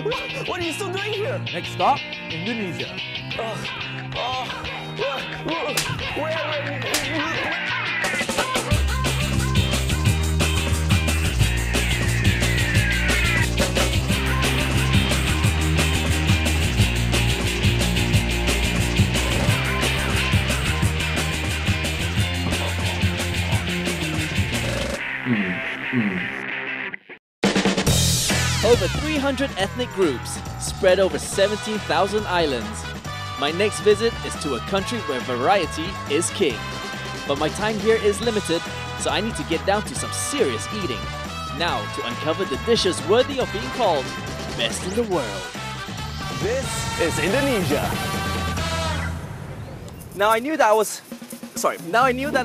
What are you still doing here? Next stop, Indonesia. Over 300 ethnic groups, spread over 17,000 islands. My next visit is to a country where variety is king. But my time here is limited, so I need to get down to some serious eating. Now to uncover the dishes worthy of being called best in the world. This is Indonesia. Now I knew that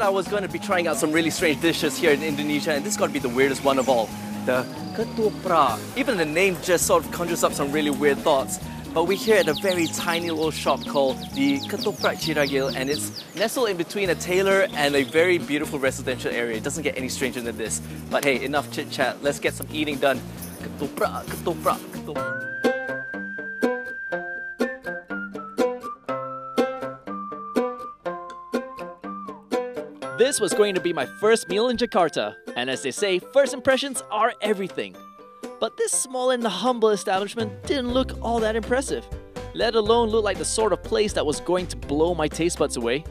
I was going to be trying out some really strange dishes here in Indonesia, and this got to be the weirdest one of all. The ketoprak. Even the name just sort of conjures up some really weird thoughts. But we're here at a very tiny little shop called the Ketoprak Ciragil, and it's nestled in between a tailor and a very beautiful residential area. It doesn't get any stranger than this. But hey, enough chit chat. Let's get some eating done. Ketoprak, ketoprak, ketoprak. This was going to be my first meal in Jakarta, and as they say, first impressions are everything. But this small and humble establishment didn't look all that impressive, let alone look like the sort of place that was going to blow my taste buds away.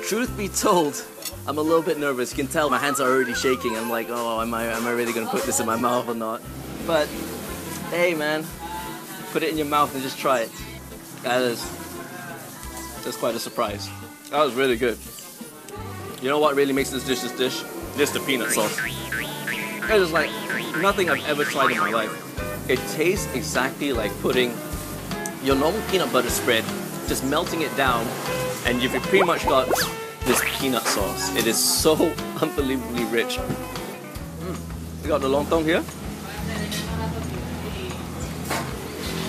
Truth be told, I'm a little bit nervous. You can tell my hands are already shaking. I'm like, oh, am I really going to put this in my mouth or not? But hey man, put it in your mouth and just try it. That's quite a surprise. That was really good. You know what really makes this dish? Just the peanut sauce. It is like nothing I've ever tried in my life. It tastes exactly like putting your normal peanut butter spread, just melting it down, and you've pretty much got this peanut sauce. It is so unbelievably rich. We got the lontong here.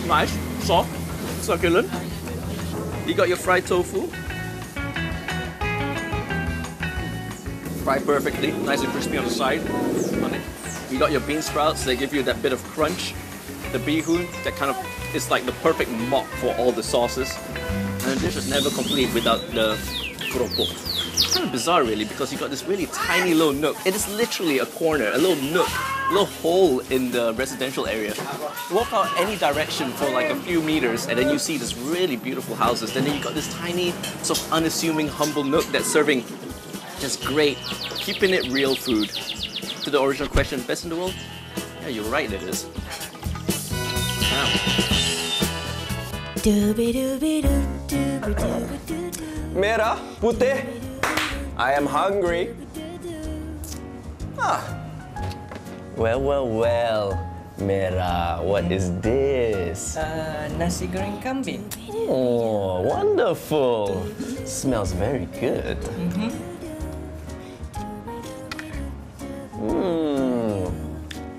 Nice, soft, succulent. You got your fried tofu. Fried perfectly, nice and crispy on the side. You got your bean sprouts, they give you that bit of crunch. The bihun, that kind of is like the perfect mop for all the sauces. And the dish is never complete without the keropok. It's kind of bizarre really, because you got this really tiny little nook. It is literally a corner, a little nook, a little hole in the residential area. You walk out any direction for like a few meters and then you see this really beautiful houses. And then you got this tiny, sort of unassuming, humble nook that's serving just great, keeping it real food. To the original question, best in the world? Yeah, you're right, it is. Wow. Merah, putih. I am hungry. Well. Merah, what is this? Nasi goreng kambing. Oh, wonderful. Smells very good.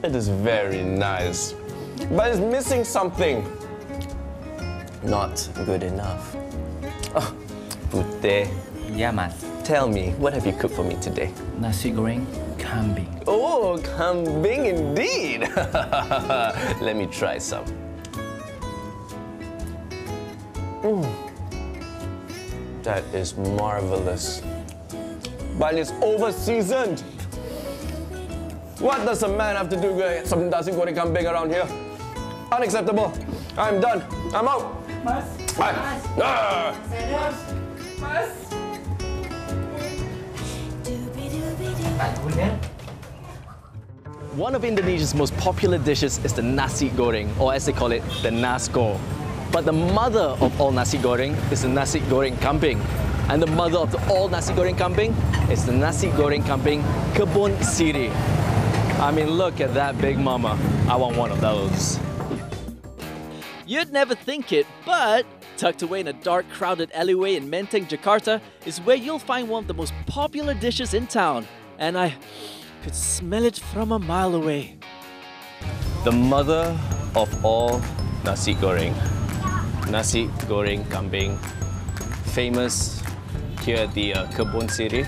It is very nice. But it's missing something. Not good enough. Oh, putih. Ya, Mas. Tell me, what have you cooked for me today? Nasi goreng kambing. Oh, kambing indeed. Let me try some. That is marvelous. But it's over-seasoned. What does a man have to do with some nasi goreng kambing around here? Unacceptable. I'm done. I'm out. Mas. Mas. One of Indonesia's most popular dishes is the nasi goreng, or as they call it, the nasgo. But the mother of all nasi goreng is the nasi goreng kambing. And the mother of all nasi goreng kambing is the nasi goreng kambing kebun siri. I mean, look at that big mama. I want one of those. You'd never think it, but tucked away in a dark, crowded alleyway in Menteng, Jakarta, is where you'll find one of the most popular dishes in town. And I could smell it from a mile away. The mother of all nasi goreng. Nasi goreng kambing. Famous here at the Kebun Siri.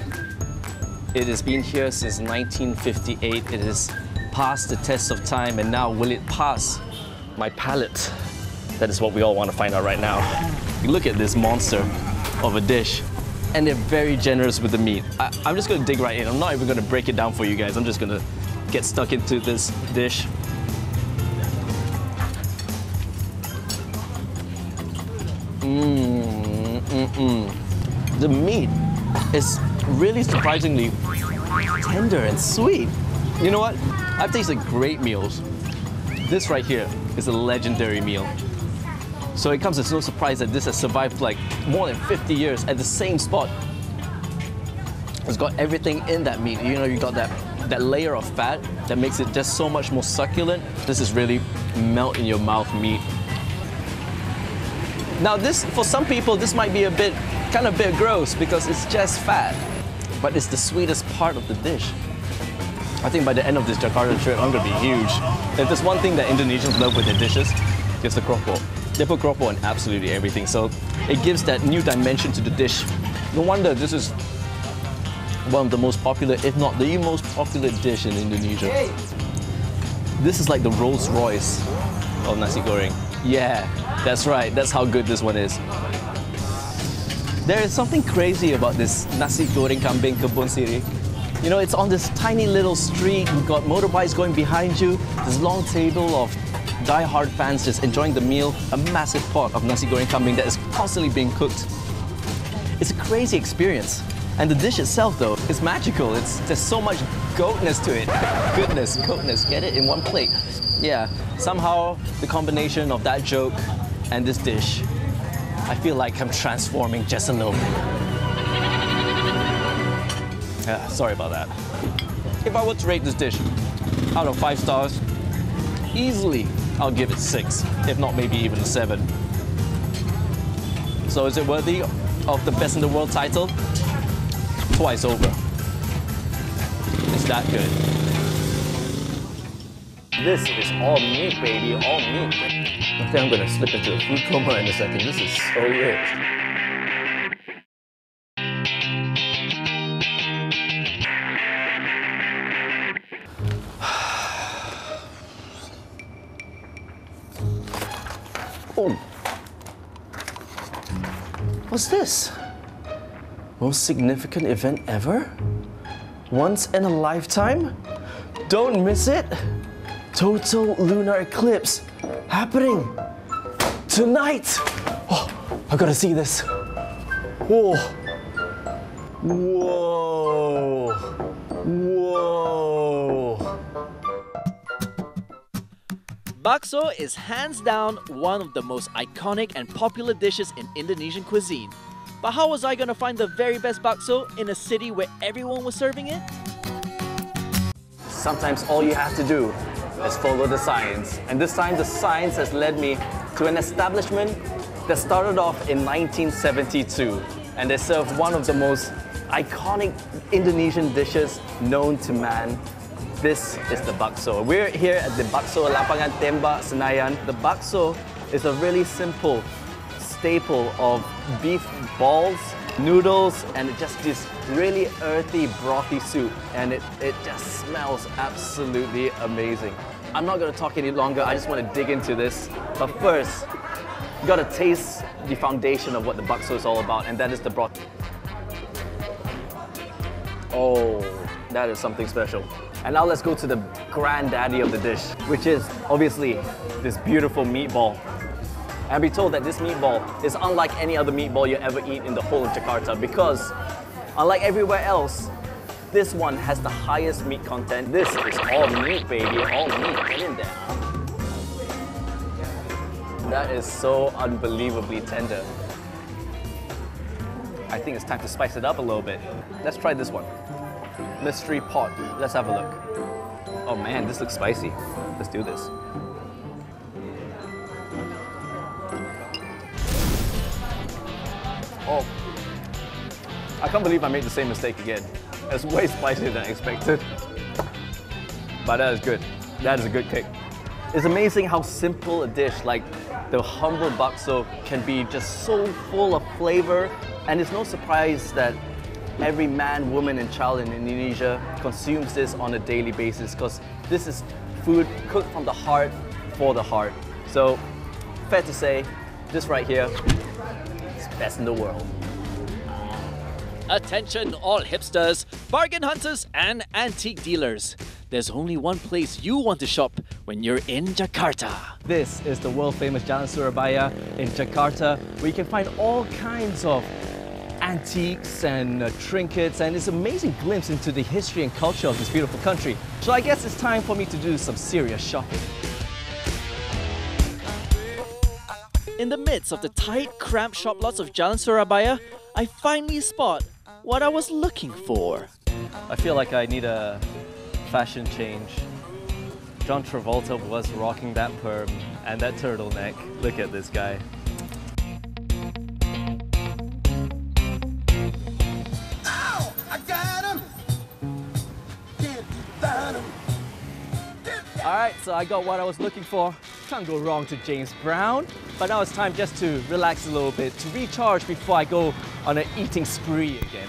It has been here since 1958. It is pass the test of time, and now will it pass my palate? That is what we all want to find out right now. Look at this monster of a dish. And they're very generous with the meat. I'm just gonna dig right in. I'm not even gonna break it down for you guys. I'm just gonna get stuck into this dish. The meat is really surprisingly tender and sweet. You know what? I've tasted great meals. This right here is a legendary meal. So it comes as no surprise that this has survived like more than 50 years at the same spot. It's got everything in that meat. You know, you got that layer of fat that makes it just so much more succulent. This is really melt in your mouth meat. Now this, for some people, this might be a bit gross because it's just fat, but it's the sweetest part of the dish. I think by the end of this Jakarta trip, I'm gonna be huge. If there's one thing that Indonesians love with their dishes, it's the keropok. They put keropok in absolutely everything, so it gives that new dimension to the dish. No wonder this is one of the most popular, if not the most popular dish in Indonesia. This is like the Rolls Royce of nasi goreng. Yeah, that's right, that's how good this one is. There is something crazy about this nasi goreng kambing kebun sirih. You know, it's on this tiny little street, you've got motorbikes going behind you, this long table of die-hard fans just enjoying the meal, a massive pot of nasi goreng kambing that is constantly being cooked. It's a crazy experience. And the dish itself though, is magical. There's so much goatness to it. Goatness, get it in one plate. Yeah, somehow the combination of that joke and this dish, I feel like I'm transforming just a little bit. Yeah, sorry about that. If I were to rate this dish out of 5 stars, easily I'll give it 6, if not maybe even a 7. So is it worthy of the best in the world title? Twice over. It's that good. This is all meat, baby, all meat. I think I'm gonna slip into a food coma in a second. This is so rich. Oh. What's this? Most significant event ever? Once in a lifetime? Don't miss it! Total lunar eclipse happening tonight! Oh, I gotta see this. Whoa! Whoa! Whoa! Bakso is hands down one of the most iconic and popular dishes in Indonesian cuisine. But how was I gonna find the very best bakso in a city where everyone was serving it? Sometimes all you have to do is follow the science. And this time the science has led me to an establishment that started off in 1972. And they serve one of the most iconic Indonesian dishes known to man. This is the bakso. We're here at the Bakso Lapangan Tembak Senayan. The bakso is a really simple staple of beef balls, noodles, and just this really earthy, brothy soup. And it just smells absolutely amazing. I'm not gonna talk any longer, I just wanna dig into this. But first, you gotta taste the foundation of what the bakso is all about, and that is the broth. Oh, that is something special. And now let's go to the granddaddy of the dish, which is obviously this beautiful meatball. And be told that this meatball is unlike any other meatball you ever eat in the whole of Jakarta, because unlike everywhere else, this one has the highest meat content. This is all meat, baby, all meat. Get in there. That is so unbelievably tender. I think it's time to spice it up a little bit. Let's try this one. Mystery pot. Let's have a look. Oh man, this looks spicy. Let's do this. Oh, I can't believe I made the same mistake again. It's way spicier than I expected. But that is good. That is a good kick. It's amazing how simple a dish like the humble bakso can be just so full of flavor. And it's no surprise that every man, woman and child in Indonesia consumes this on a daily basis because this is food cooked from the heart for the heart. So, fair to say, this right here is best in the world. Attention all hipsters, bargain hunters and antique dealers. There's only one place you want to shop when you're in Jakarta. This is the world famous Jalan Surabaya in Jakarta, where you can find all kinds of antiques and trinkets, and it's an amazing glimpse into the history and culture of this beautiful country. So I guess it's time for me to do some serious shopping. In the midst of the tight, cramped shop lots of Jalan Surabaya, I finally spot what I was looking for. I feel like I need a fashion change. John Travolta was rocking that perm and that turtleneck. Look at this guy. Ow! I got him! Can't find him. Alright, so I got what I was looking for. Can't go wrong to James Brown. But now it's time just to relax a little bit, to recharge before I go on an eating spree again.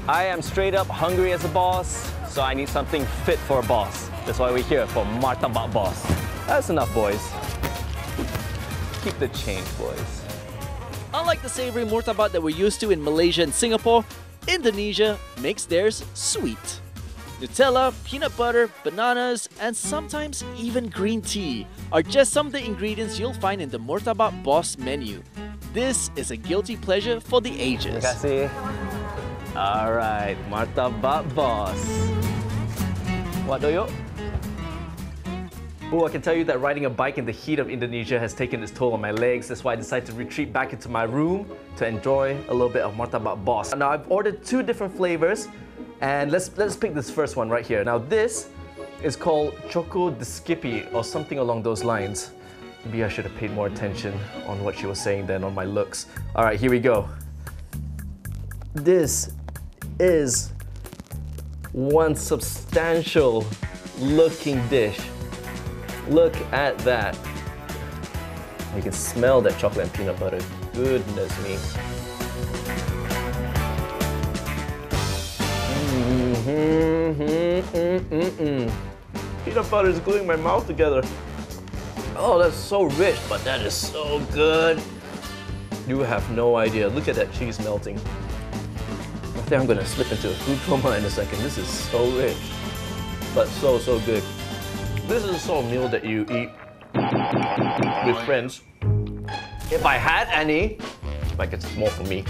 I am straight up hungry as a boss, so I need something fit for a boss. That's why we're here for Martabak Boss. That's enough, boys. Keep the change, boys. Unlike the savory murtabak that we're used to in Malaysia and Singapore, Indonesia makes theirs sweet. Nutella, peanut butter, bananas, and sometimes even green tea are just some of the ingredients you'll find in the Murtabak Boss menu. This is a guilty pleasure for the ages. Terima kasih. Alright, Martabak Boss. What do you? Oh, I can tell you that riding a bike in the heat of Indonesia has taken its toll on my legs. That's why I decided to retreat back into my room to enjoy a little bit of Martabak Boss. Now I've ordered 2 different flavors, and let's pick this first one right here. Now this is called Choco de Skippy or something along those lines. Maybe I should have paid more attention on what she was saying than on my looks. Alright, here we go. This is one substantial looking dish. Look at that. You can smell that chocolate and peanut butter. Goodness me. Peanut butter is gluing my mouth together. Oh, that's so rich, but that is so good. You have no idea. Look at that cheese melting. I think I'm gonna slip into a food coma in a second. This is so rich, but so good. This is the sort of meal that you eat with friends. If I had any, like it's more for me.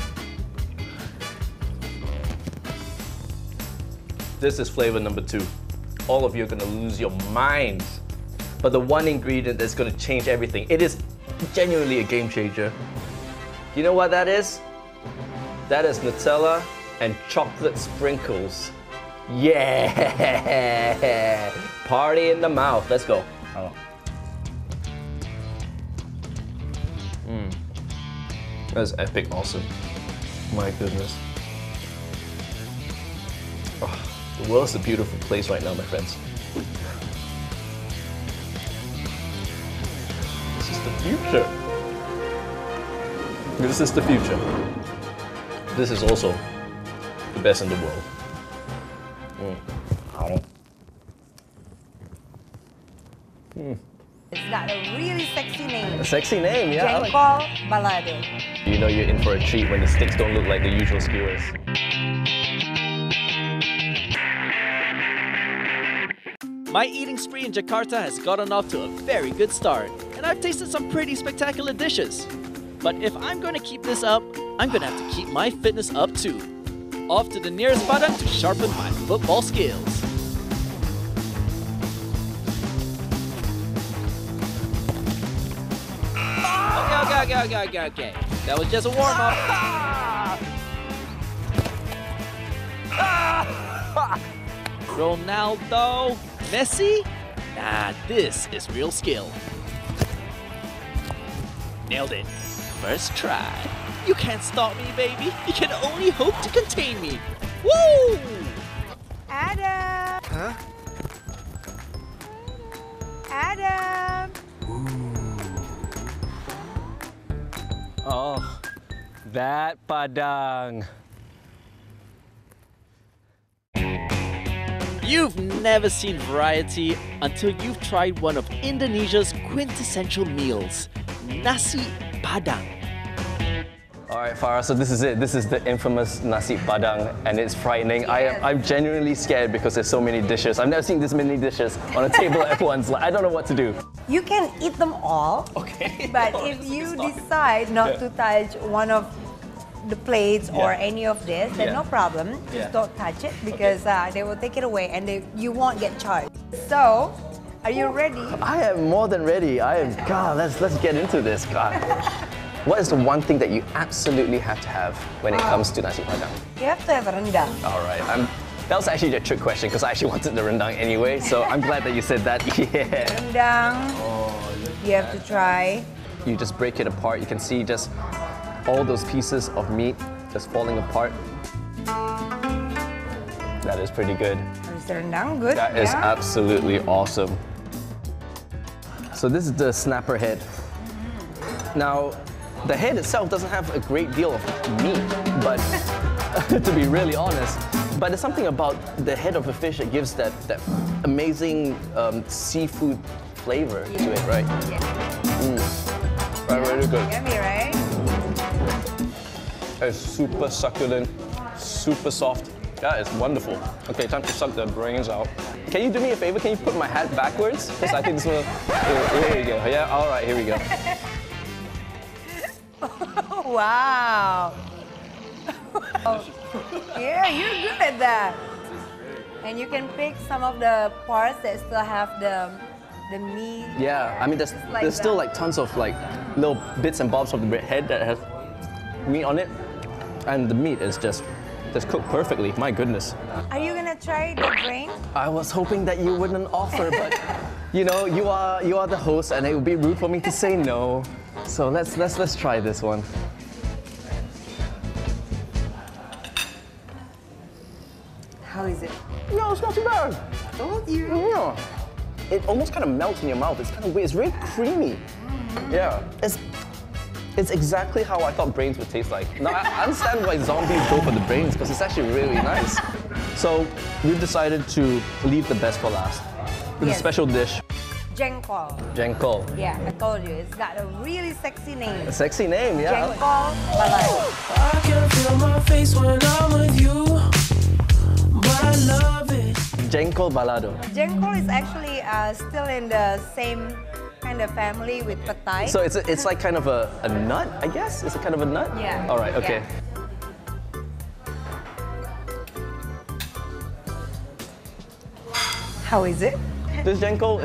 This is flavor number 2. All of you are gonna lose your minds. But the one ingredient that's gonna change everything. It is genuinely a game changer. You know what that is? That is Nutella and chocolate sprinkles. Yeah! Party in the mouth. Let's go. Oh. That's epic awesome. My goodness. Oh, the world's a beautiful place right now, my friends. This is the future. This is the future. This is also the best in the world. It's got a really sexy name. A sexy name, yeah. Jengkol Balado. You know you're in for a treat when the sticks don't look like the usual skewers. My eating spree in Jakarta has gotten off to a very good start, and I've tasted some pretty spectacular dishes. But if I'm going to keep this up, I'm going to have to keep my fitness up too. Off to the nearest padang to sharpen my football skills. Okay. That was just a warm-up. Ronaldo, Messi? Nah, this is real skill. Nailed it. First try. You can't stop me, baby. You can only hope to contain me. Woo! Adam! Huh? Adam! Oh, that padang. You've never seen variety until you've tried one of Indonesia's quintessential meals, nasi padang. Alright, Farah, so this is it. This is the infamous nasi padang, and it's frightening. Yes. I'm genuinely scared because there's so many dishes. I've never seen this many dishes on a table at once. Like, I don't know what to do. You can eat them all. Okay. But if you decide not to touch one of the plates or any of this, then no problem. Just don't touch it because they will take it away and you won't get charged. So, are you ready? I am more than ready. God, let's get into this. God. What is the one thing that you absolutely have to have when it comes to nasi padang? You have to have a rendang. All right. That was actually a trick question because I actually wanted the rendang anyway. So I'm glad that you said that. Yeah. Rendang. You have to try. You just break it apart. You can see just all those pieces of meat just falling apart. That is pretty good. Is the rendang good? That is absolutely awesome. So this is the snapper head. Now, the head itself doesn't have a great deal of meat, but to be really honest, but there's something about the head of a fish that gives that amazing seafood flavor to it, right? Right, really good. Yummy, right? It's super succulent, super soft. That is wonderful. Okay, time to suck the brains out. Can you do me a favor? Can you put my hat backwards? Because I think this will... Here we go. Yeah, all right, here we go. Wow. Yeah, you're good at that. And you can pick some of the parts that still have the meat. Yeah, I mean, there's still like tons of like little bits and bobs of the head that has meat on it, and the meat is just cooked perfectly. My goodness. Are you gonna try the brain? I was hoping that you wouldn't offer, but you know, you are the host, and it would be rude for me to say no. So let's try this one. How is it? No, it's not too bad. Told you. Yeah. It almost kind of melts in your mouth. It's kind of weird. It's very creamy. Yeah. It's exactly how I thought brains would taste like. Now, I understand why zombies go for the brains, because it's actually really nice. So, we've decided to leave the best for last. With a special dish. Jengkol. Jengkol. Yeah, I told you. It's got a really sexy name. A sexy name, yeah. Jengkol balado. I can feel my face when I'm with you, but I love it. Jengkol balado. Jengkol is actually still in the same kind of family with petai. So it's like kind of a nut, I guess? Is it kind of a nut? Yeah. All right, okay. How is it? This jengkol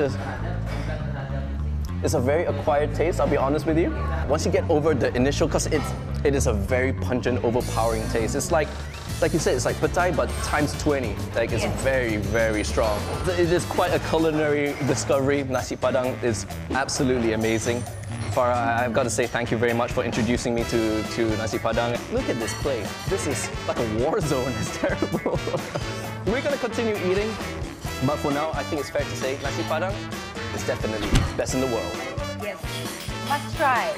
is a very acquired taste, I'll be honest with you. Once you get over the initial, because it is a very pungent, overpowering taste. It's like you said, it's like petai, but times 20. Like, it's very, very strong. It is quite a culinary discovery. Nasi Padang is absolutely amazing. Farah, I've got to say thank you very much for introducing me to Nasi Padang. Look at this plate. This is like a war zone. It's terrible. We're going to continue eating, but for now, I think it's fair to say Nasi Padang is definitely best in the world. Yes. Must try.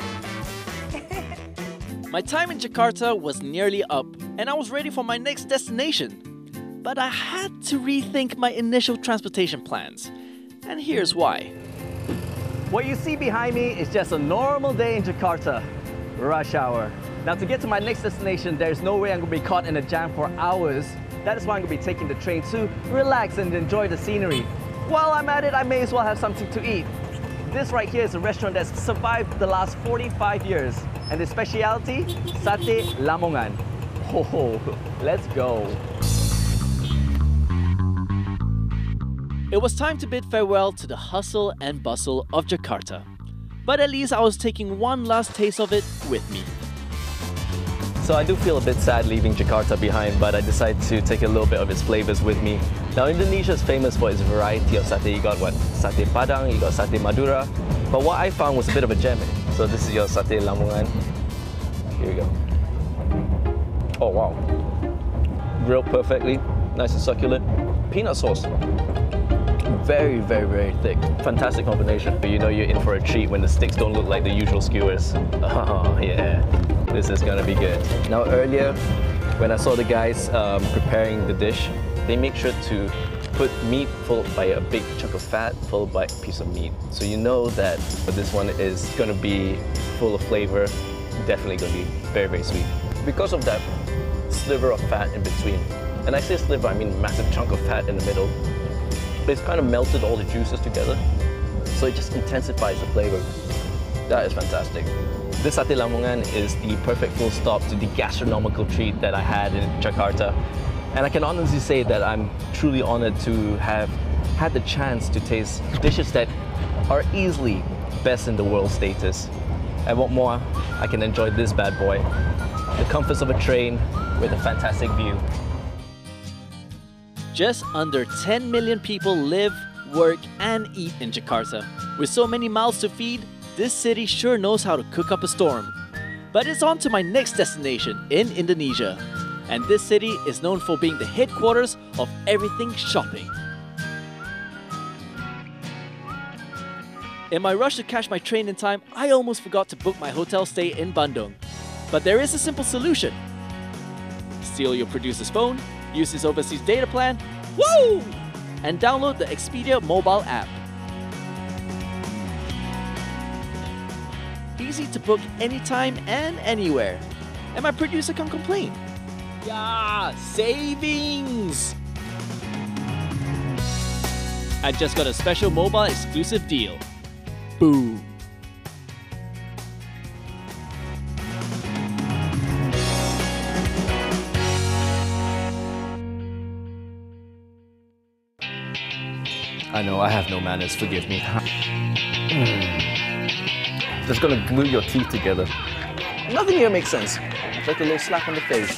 My time in Jakarta was nearly up, and I was ready for my next destination. But I had to rethink my initial transportation plans. And here's why. What you see behind me is just a normal day in Jakarta. Rush hour. Now, to get to my next destination, there's no way I'm going to be caught in a jam for hours. That is why I'm going to be taking the train to relax and enjoy the scenery. While I'm at it, I may as well have something to eat. This right here is a restaurant that's survived the last 45 years. And the specialty, Sate Lamongan. Oh, let's go. It was time to bid farewell to the hustle and bustle of Jakarta. but at least I was taking one last taste of it with me. So I do feel a bit sad leaving Jakarta behind, but I decided to take a little bit of its flavors with me. Now Indonesia is famous for its variety of satay. You got what? Satay Padang, you got satay Madura. But what I found was a bit of a gem. So this is your satay Lamongan. Here we go. Oh wow. Grilled perfectly, nice and succulent. Peanut sauce. Very, very, very thick. Fantastic combination. You know you're in for a treat when the sticks don't look like the usual skewers. Oh yeah, this is gonna be good. Now earlier, when I saw the guys preparing the dish, they make sure to put meat followed by a big chunk of fat, followed by a piece of meat. So you know that this one is gonna be full of flavor, definitely gonna be very, very sweet. Because of that sliver of fat in between, and I say sliver, I mean massive chunk of fat in the middle, it's kind of melted all the juices together, so it just intensifies the flavor. That is fantastic. This satay Lamongan is the perfect full stop to the gastronomical treat that I had in Jakarta. And I can honestly say that I'm truly honored to have had the chance to taste dishes that are easily best in the world status. And what more, I can enjoy this bad boy. The comforts of a train with a fantastic view. Just under 10 million people live, work, and eat in Jakarta. With so many mouths to feed, this city sure knows how to cook up a storm. But it's on to my next destination in Indonesia. And this city is known for being the headquarters of everything shopping. In my rush to catch my train in time, I almost forgot to book my hotel stay in Bandung. But there is a simple solution. Steal your producer's phone, use his overseas data plan, woo! And download the Expedia mobile app. Easy to book anytime and anywhere. And my producer can't complain. Yeah, savings! I just got a special mobile exclusive deal. Boom! I know, I have no manners, forgive me. Just gonna glue your teeth together. Nothing here makes sense. It's like a little slap on the face.